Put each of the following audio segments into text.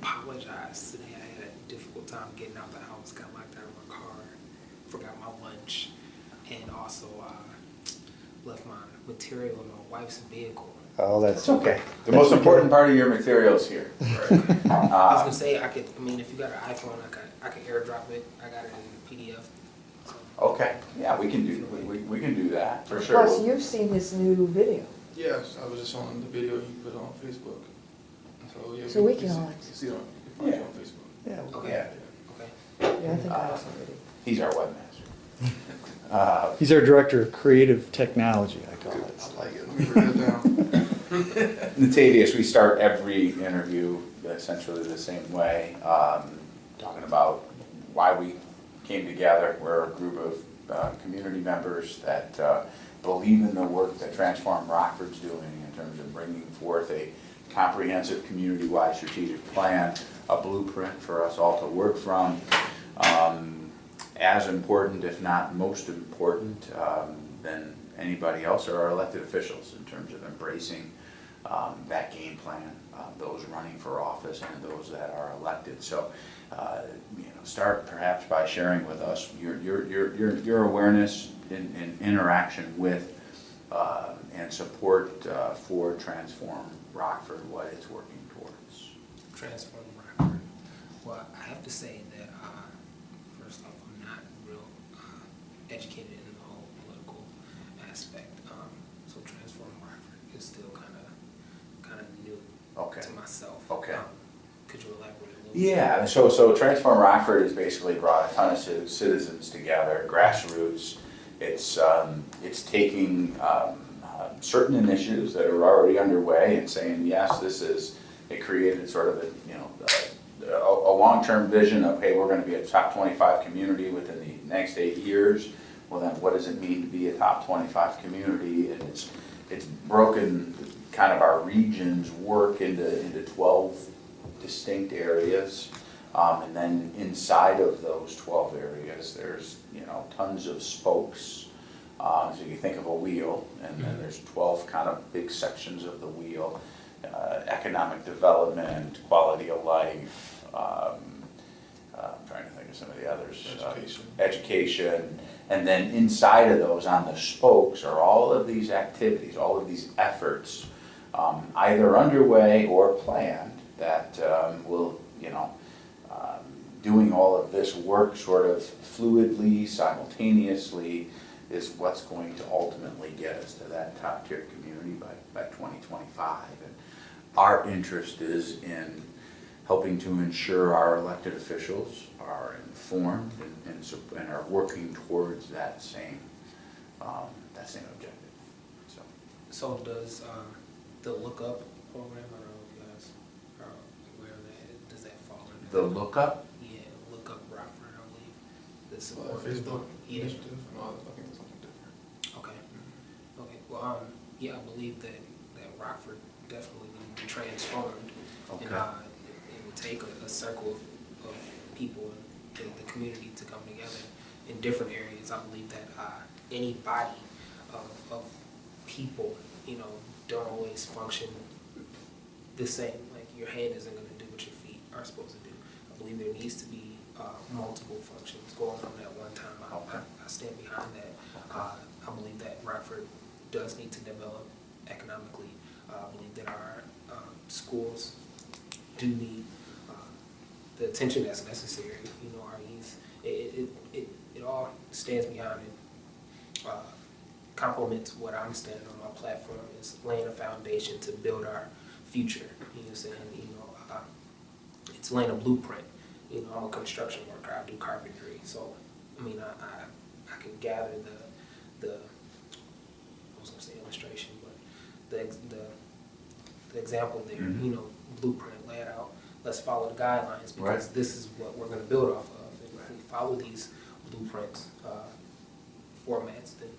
apologize today. I had a difficult time getting out the house, got locked out of my car, forgot my lunch, and also left my material in my wife's vehicle. Oh, that's okay. The most important part of your material is here. Right. I was gonna say I mean, if you got an iPhone, I could airdrop it. I got it in PDF. So. Okay. Yeah, we can do that for sure. Plus, you've seen this new video. Yes, I was just on the video you put on Facebook. So yeah, So we can see, all see it on, you can find it on Facebook. Yeah. Okay. Yeah. Okay. Yeah, I think I saw it. He's our webmaster. He's our director of creative technology, I call it. I like it. Let me write it down. Natavias, we start every interview essentially the same way, talking about why we came together. We're a group of community members that believe in the work that Transform Rockford's doing in terms of bringing forth a comprehensive community-wide strategic plan, a blueprint for us all to work from. As important, if not most important, than anybody else are our elected officials in terms of embracing that game plan, those running for office and those that are elected. So, start perhaps by sharing with us your awareness and interaction with and support for Transform Rockford, what it's working towards. Transform Rockford. Well, I have to say that first off, I'm not real educated in the whole political aspect. So Transform Rockford is still kind of new to myself. Okay. Could you elaborate a little bit? Yeah, so Transform Rockford has basically brought a ton of citizens together, grassroots. It's taking certain initiatives that are already underway and saying, yes, it created sort of a long-term vision of, hey, we're going to be a top 25 community within the next 8 years. Well, then what does it mean to be a top 25 community? And it's broken kind of our region's work into 12 distinct areas. And then inside of those 12 areas, there's tons of spokes. So you think of a wheel, and then there's 12 kind of big sections of the wheel. Economic development, quality of life, I'm trying to think of some of the others. Education. And then inside of those, on the spokes, are all of these activities, all of these efforts, either underway or planned, that will, doing all of this work sort of fluidly, simultaneously, is what's going to ultimately get us to that top tier community by 2025. And our interest is in helping to ensure our elected officials are informed and are working towards that same objective. So does the lookup program, I don't know if you guys are aware of that, does that fall under The lookup? Yeah, Lookup Rockford, I believe. The Facebook yeah. initiative? No, I think it's something different. Okay. Okay. Well, yeah, I believe that Rockford definitely needs to be transformed. Okay. And it would take a circle of people in the community to come together in different areas. I believe that any body of people, don't always function the same. Like your hand isn't going to do what your feet are supposed to do. I believe there needs to be multiple functions going on at one time. I stand behind that. I believe that Rockford does need to develop economically. I believe that our schools do need the attention that's necessary. Our youth, it all stands behind it. Complements what I'm standing on my platform is laying a foundation to build our future. It's laying a blueprint. I'm a construction worker. I do carpentry, so I could gather the I was gonna say illustration, but the example there. Blueprint, lay it out. Let's follow the guidelines because this is what we're gonna build off of. And if we follow these blueprints, formats, then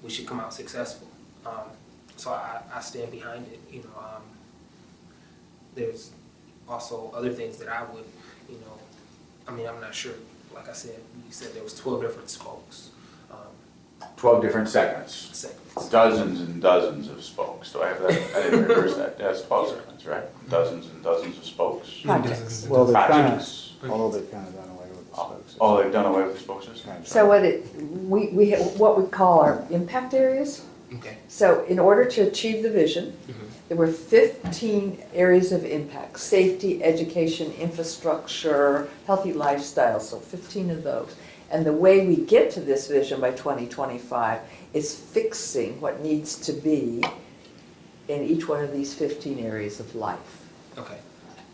we should come out successful. So I stand behind it. There's also other things that I would, I'm not sure. Like I said, you said there was 12 different spokes. 12 different segments, segments. dozens and dozens of spokes. Do I have that? I didn't rehearse that. That's 12 segments, right? Dozens and dozens of spokes. Projects. Well, they've kind Projects. of, although they've kind of done away with the spokes. Oh, they've done away with the spoke system? Kind of. So we have what we call our impact areas. Okay. So in order to achieve the vision, Mhm. there were 15 areas of impact: safety, education, infrastructure, healthy lifestyle, so 15 of those. And the way we get to this vision by 2025 is fixing what needs to be in each one of these 15 areas of life. Okay.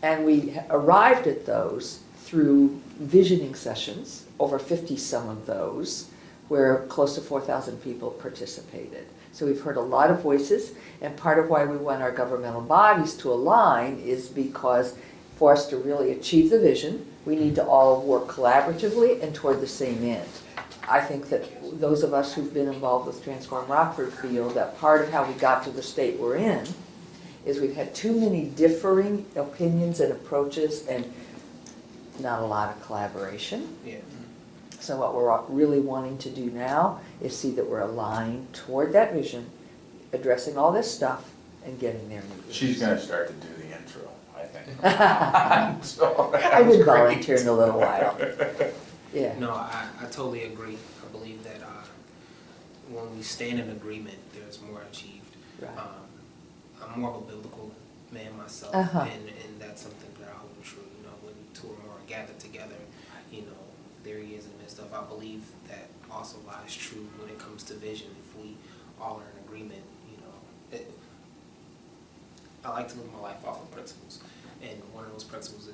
And we arrived at those through visioning sessions, over 50 some of those, where close to 4,000 people participated. So we've heard a lot of voices, and part of why we want our governmental bodies to align is because for us to really achieve the vision, we need to all work collaboratively and toward the same end. I think that those of us who've been involved with Transform Rockford feel that part of how we got to the state we're in is we've had too many differing opinions and approaches and not a lot of collaboration. Yeah. So what we're really wanting to do now is see that we're aligned toward that vision, addressing all this stuff and getting there. She's going to start to do the intro, I think. So, I would that's volunteer great. in a little while. Yeah. No, I totally agree. I believe that when we stand in agreement, there's more achieved. Right. I'm more of a biblical man myself, Uh-huh. and that's something that I hold true. You know, when two or more are gathered together, you know, there he is in the midst of. I believe that also lies true when it comes to vision. If we all are in agreement, you know, I like to live my life off of principles, and one of those principles is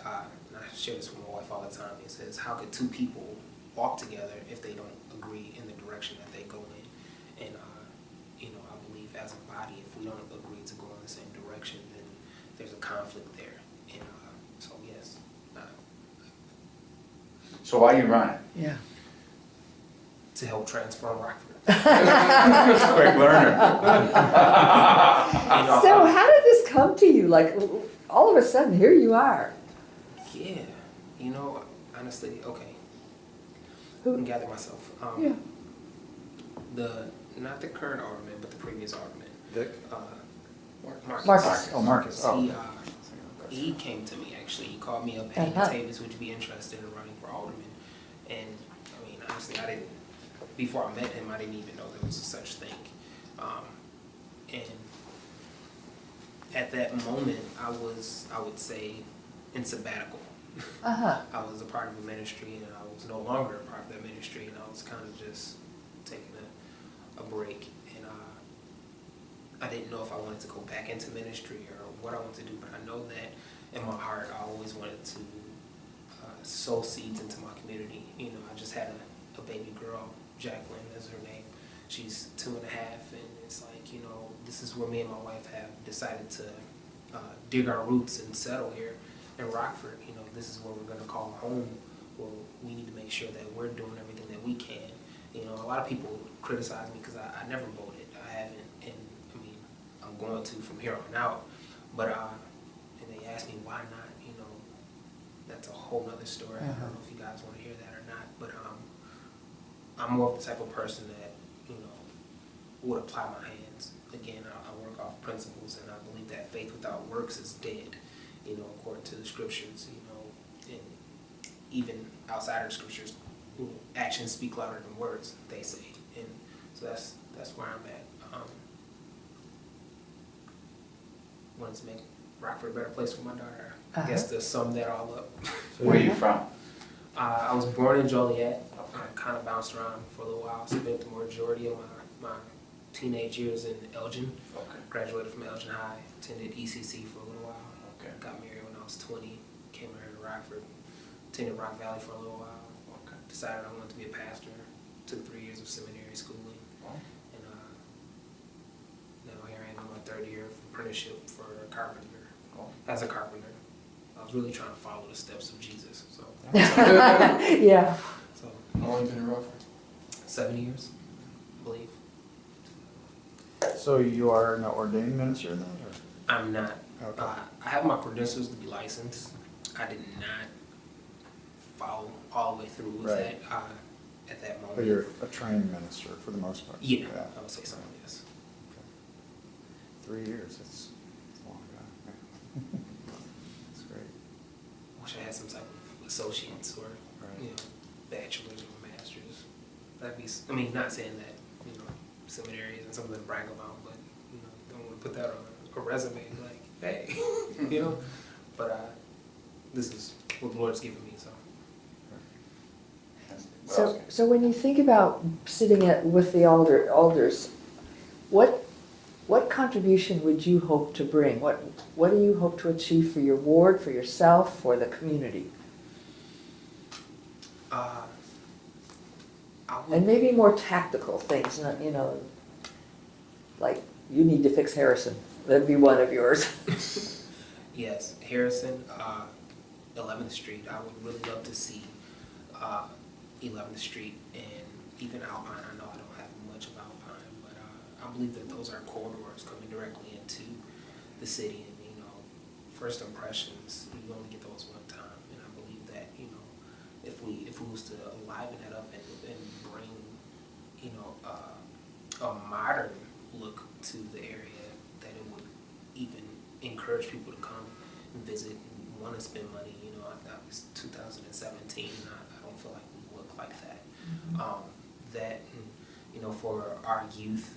and I share this with my wife all the time. It says, how could two people walk together if they don't agree in the direction that they go in? And you know, I believe as a body, if we don't agree to go in the same direction, then there's a conflict there. And so yes. So why you running? Yeah. To help transform Rockford. Quick learner. You know, So how did this come to you? Like, all of a sudden, here you are. yeah, you know, honestly, okay. Who- I can gather myself. Yeah. Not the current alderman, but the previous alderman. Dick? Marcus. Marcus. Oh, Marcus. Oh. He came to me actually. He called me up, hey, Uh-huh. Natavias, would you be interested in running for alderman? And I mean, honestly, I didn't. Before I met him, I didn't even know there was such thing. And at that moment, I would say, in sabbatical. Uh-huh. I was a part of a ministry, and I was no longer a part of that ministry, and I was kind of just taking a break. And I didn't know if I wanted to go back into ministry or what I wanted to do, but I know that in my heart, I always wanted to sow seeds into my community. You know, I just had a baby girl, Jacqueline is her name. She's 2.5, and it's like, you know, this is where me and my wife have decided to dig our roots and settle here in Rockford. You know, this is where we're going to call home. Well, we need to make sure that we're doing everything that we can. You know, a lot of people criticize me because I never voted. I haven't, and I mean, I'm going to from here on out. But and they ask me why not. You know, that's a whole nother story. I don't know if you guys want to hear that or not. But I'm more of the type of person that, you know, would apply my hands. Again, I work off principles, and I believe that faith without works is dead. You know, according to the scriptures. You know, and even outside of the scriptures, actions speak louder than words, they say. And so that's where I'm at. Wanted to make Rockford a better place for my daughter. I guess to sum that all up. Where are you from? I was born in Joliet. I kind of bounced around for a little while. Spent the majority of my teenage years in Elgin. Okay. Graduated from Elgin High. Attended ECC for a little while. Okay. Got married when I was 20. Came here to Rockford. Attended Rock Valley for a little while. Okay. Decided I wanted to be a pastor. Took 3 years of seminary schooling. Oh. And now here I am in my 3rd year of apprenticeship for a carpenter. Oh. As a carpenter. I was really trying to follow the steps of Jesus. So, Yeah. so How long you been in Rockford? 7 years, I believe. So you are an ordained minister then, or? I'm not. Okay. I have my credentials to be licensed. I did not follow all the way through with Right. that. at that moment. But you're a trained minister for the most part. Yeah, I would say so, yes. Okay. 3 years, that's a long time. That's great. Wish I had some type of associates or, Right. you know, bachelor's or master's. That'd be, I mean, not saying that, you know, seminaries and something to brag about, but, you know, don't want to put that on a resume, like, hey, you know? But this is what the Lord's given me, so. So when you think about sitting with the elders, what contribution would you hope to bring? What do you hope to achieve for your ward, for yourself, for the community? And maybe more tactical things, not, you know, like you need to fix Harrison. That'd be one of yours. Yes, Harrison, 11th Street. I would really love to see 11th Street and even Alpine. I know I don't have much of Alpine, but I believe that those are corridors coming directly into the city. And, you know, first impressions, you only get those one time. And I believe that, you know, if we was to liven that up and bring, you know, a modern look to the area, that it would even encourage people to come and visit and want to spend money. You know, that was 2017. I don't feel like we look like that. That, you know, for our youth,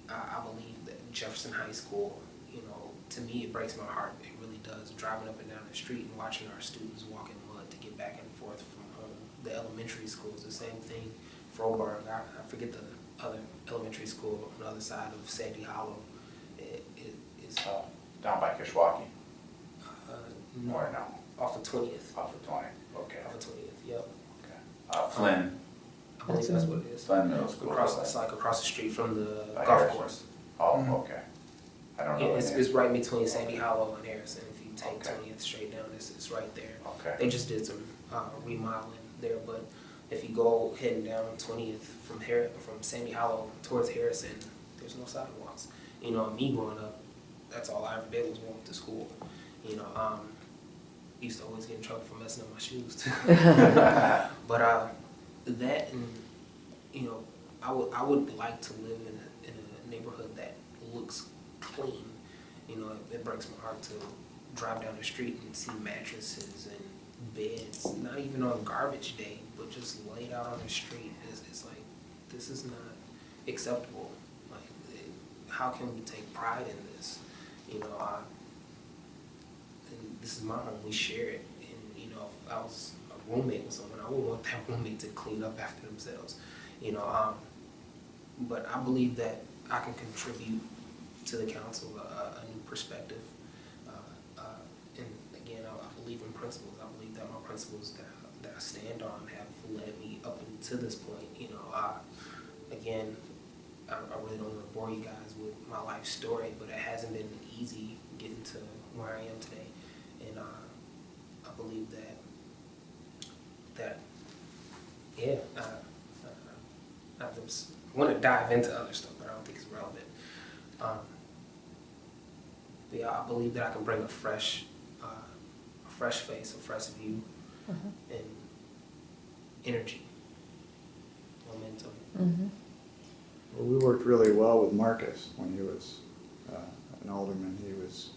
I believe that Jefferson High School, you know, to me it breaks my heart. It really does. Driving up and down the street and watching our students walk in mud to get back and forth from home. The elementary schools, the same thing. Froburg, I forget the other elementary school on the other side of Sandy Hollow. It is Down by Kishwaukee, no, or no? off of 20th. Off of 20, okay. Off of 20th, yep. Okay. Flynn, I believe that's what it is. Flynn Middle School. It's like across the street from the By golf Harrison. course. Oh, okay. I don't Yeah, know. it's right between Sandy Hollow and Harrison. If you take Okay. 20th straight down, it's right there. Okay. They just did some remodeling there, but if you go heading down 20th from Sandy Hollow towards Harrison, there's no sidewalks. You know, me growing up, that's all I ever did was walk to school. You know, used to always get in trouble for messing up my shoes too. But that, and you know, I would like to live in a neighborhood that looks clean. You know, it breaks my heart to drive down the street and see mattresses and beds, not even on garbage day, but just laid out on the street. It's like, this is not acceptable. Like, how can we take pride in this? You know, and this is my home, we share it. And, you know, if I was a roommate with someone, I would want that roommate to clean up after themselves. You know, but I believe that I can contribute to the council a new perspective. And again, I believe in principles. I believe that my principles that I stand on have led me up until this point. You know, again, I really don't want to bore you guys with my life story, but it hasn't been easy getting to where I am today. And I believe that yeah, I want to dive into other stuff, but I don't think it's relevant. But yeah, I believe that I can bring a fresh face, a fresh view, and energy, momentum. Mm-hmm. Well, we worked really well with Marcus when he was an alderman. He was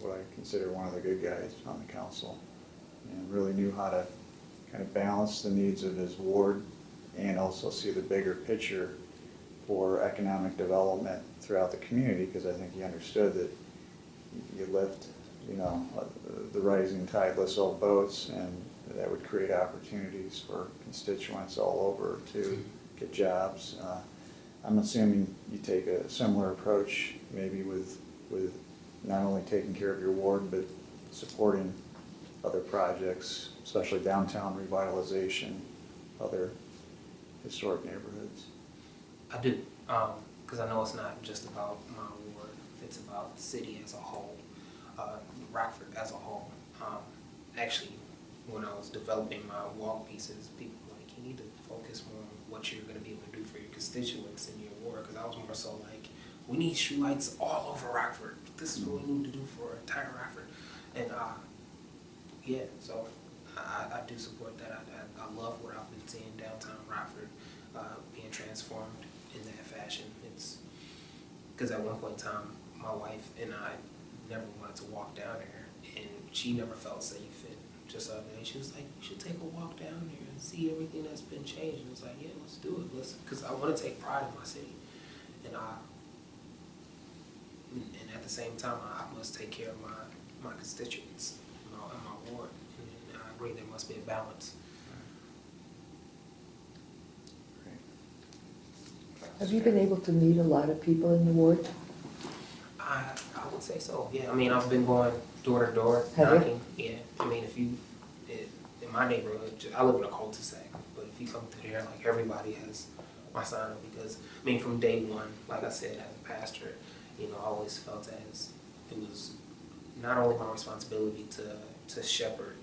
what I consider one of the good guys on the council, and really knew how to kind of balance the needs of his ward and also see the bigger picture for economic development throughout the community, because I think he understood that you lift, you know, the rising tide lifts all boats, and that would create opportunities for constituents all over to get jobs. I'm assuming you take a similar approach, maybe with not only taking care of your ward, but supporting other projects, especially downtown revitalization, other historic neighborhoods. I do, because I know it's not just about my ward, it's about the city as a whole, Rockford as a whole. Actually, when I was developing my walk pieces, people were like, you need to focus more on what you're going to be able to do for your constituents in your ward, because I was more so like, we need streetlights all over Rockford. This is what we need to do for entire Rockford. And yeah, so I do support that. I love what I've been seeing downtown Rockford being transformed in that fashion. It's because at one point in time, my wife and I never wanted to walk down there, and she never felt safe. And just the other day, she was like, "You should take a walk down there and see everything that's been changed." And I was like, "Yeah, let's do it. Because I want to take pride in my city, and at the same time, I must take care of my constituents in my ward. And I agree there must be a balance." Have you been able to meet a lot of people in the ward? I would say so. Yeah, I mean, I've been going door to door Have you? knocking. Yeah, I mean, in my neighborhood, I live in a cul-de-sac, but if you come through there, like everybody has my sign up because I mean, from day one, like I said, as a pastor, you know, I always felt as it was not only my responsibility to shepherd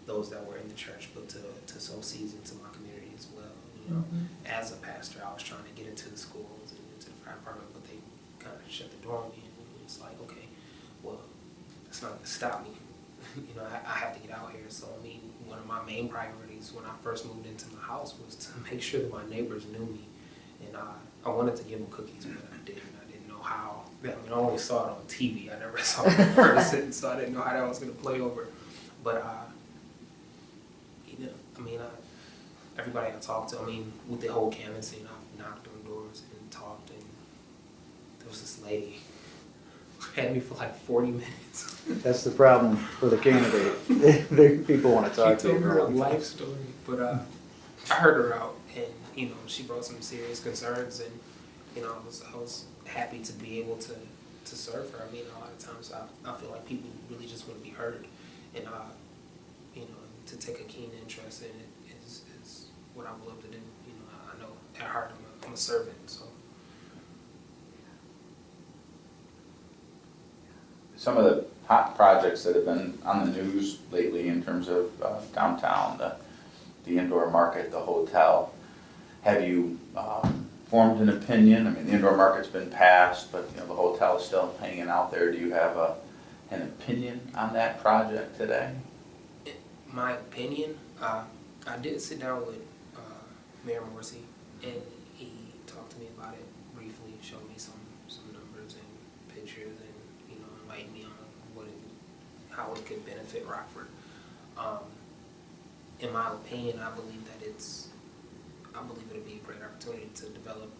those that were in the church, but to sow seeds into my community as well. You know, as a pastor, I was trying to get into the schools and into the fire department, but they kind of shut the door on me. And it's like, okay, well, it's not going to stop me. You know, I have to get out here. So, I mean, one of my main priorities when I first moved into my house was to make sure that my neighbors knew me. And I wanted to give them cookies, but I didn't. I didn't know how. I mean, I only saw it on TV. I never saw it in person, so I didn't know how that was going to play over. But, you know, I mean, everybody I talked to, I mean, with the whole canvassing, I've knocked on doors and talked, and there was this lady who had me for like 40 minutes. That's the problem for the candidate. People want to talk She to you. told me her for a long time. life story, but I heard her out, and you know, she brought some serious concerns, and you know, I was happy to be able to serve her. I mean, a lot of times I feel like people really just want to be heard, and you know, to take a keen interest in it is what I would love to do. You know, I know at heart I'm a servant, so. Some of the hot projects that have been on the news lately in terms of downtown, the indoor market, the hotel, have you formed an opinion? I mean, the indoor market's been passed, but you know, the hotel is still hanging out there. Do you have an opinion on that project today? My opinion, I did sit down with Mayor Morrissey, and he talked to me about it briefly, showed me some numbers and pictures, and you know, enlightened me on how it could benefit Rockford. In my opinion, I believe it'll be a great opportunity to develop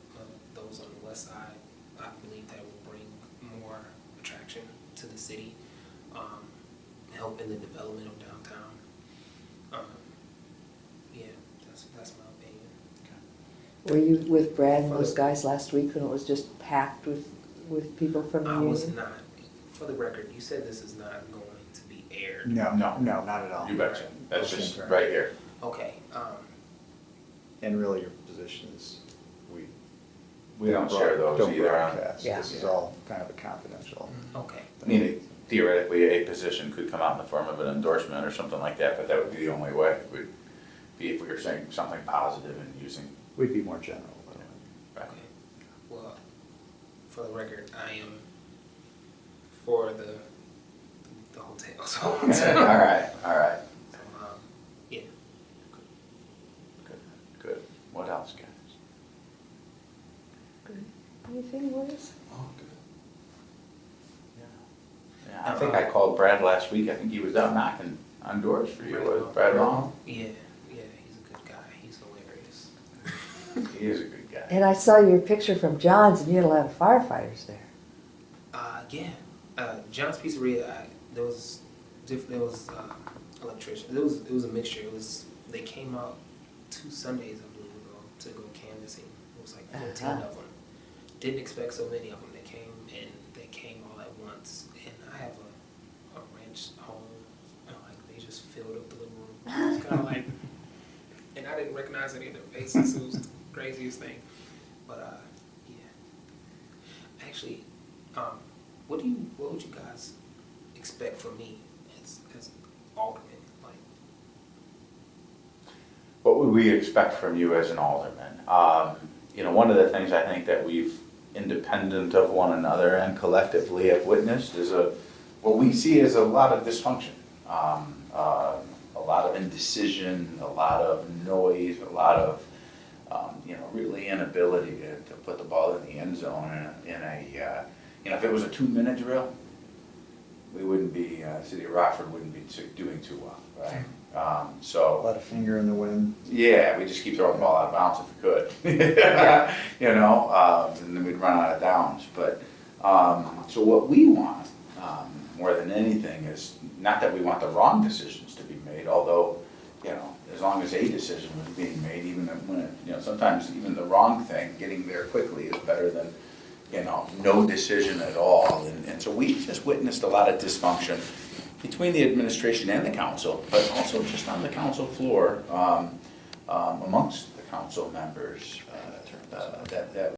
those on the west side. I believe that will bring more attraction to the city, help in the development of downtown. Yeah, that's my opinion. Were you with Brad and those guys last week when it was just packed with people from the I union? was not. For the record, you said this is not going to be aired. No, not at all. You betcha. That's Okay. just right here. Okay. And really, your position is We don't share those don't either. broadcast. Yeah. This is all kind of a confidential. Okay. I mean, theoretically, a position could come out in the form of an endorsement or something like that, but that would be the only way. It would be if we were saying something positive and using. We'd be more general. Right. Okay. Well, for the record, I am for the hotel. So, All right. So, yeah. Good. What else, guys? Good. Anything, Liz? Oh, good. Yeah, I think I called Brad last week. I think he was out knocking on doors for you. Was Brad Long? Yeah, he's a good guy. He's hilarious. He is a good guy. And I saw your picture from John's, and you had a lot of firefighters there. Yeah. John's Pizzeria. There was electrician. It was a mixture. They came out 2 Sundays, I believe, ago to go canvassing. It was like 15 of them. Didn't expect so many of them. They came all at once. And I have a ranch home, and like they just filled up the living room. It was kind of like, and I didn't recognize any of their faces. It was the craziest thing. But yeah. Actually, what would you guys expect from me as alderman? Like, What would we expect from you as an alderman? You know, one of the things I think that we've, independent of one another and collectively have witnessed is what we see as a lot of dysfunction, a lot of indecision, a lot of noise, a lot of, really inability to put the ball in the end zone if it was a 2-minute drill, we wouldn't be, City of Rockford wouldn't be doing too well, right? A So, lot of finger in the wind. yeah, we just keep throwing the ball out of bounds if we could. And then we'd run out of downs. But, so what we want, more than anything, is not that we want the wrong decisions to be made, although, as long as a decision was being made, even when, sometimes even the wrong thing, getting there quickly is better than, no decision at all. And so we just witnessed a lot of dysfunction between the administration and the council, but also just on the council floor, amongst the council members, that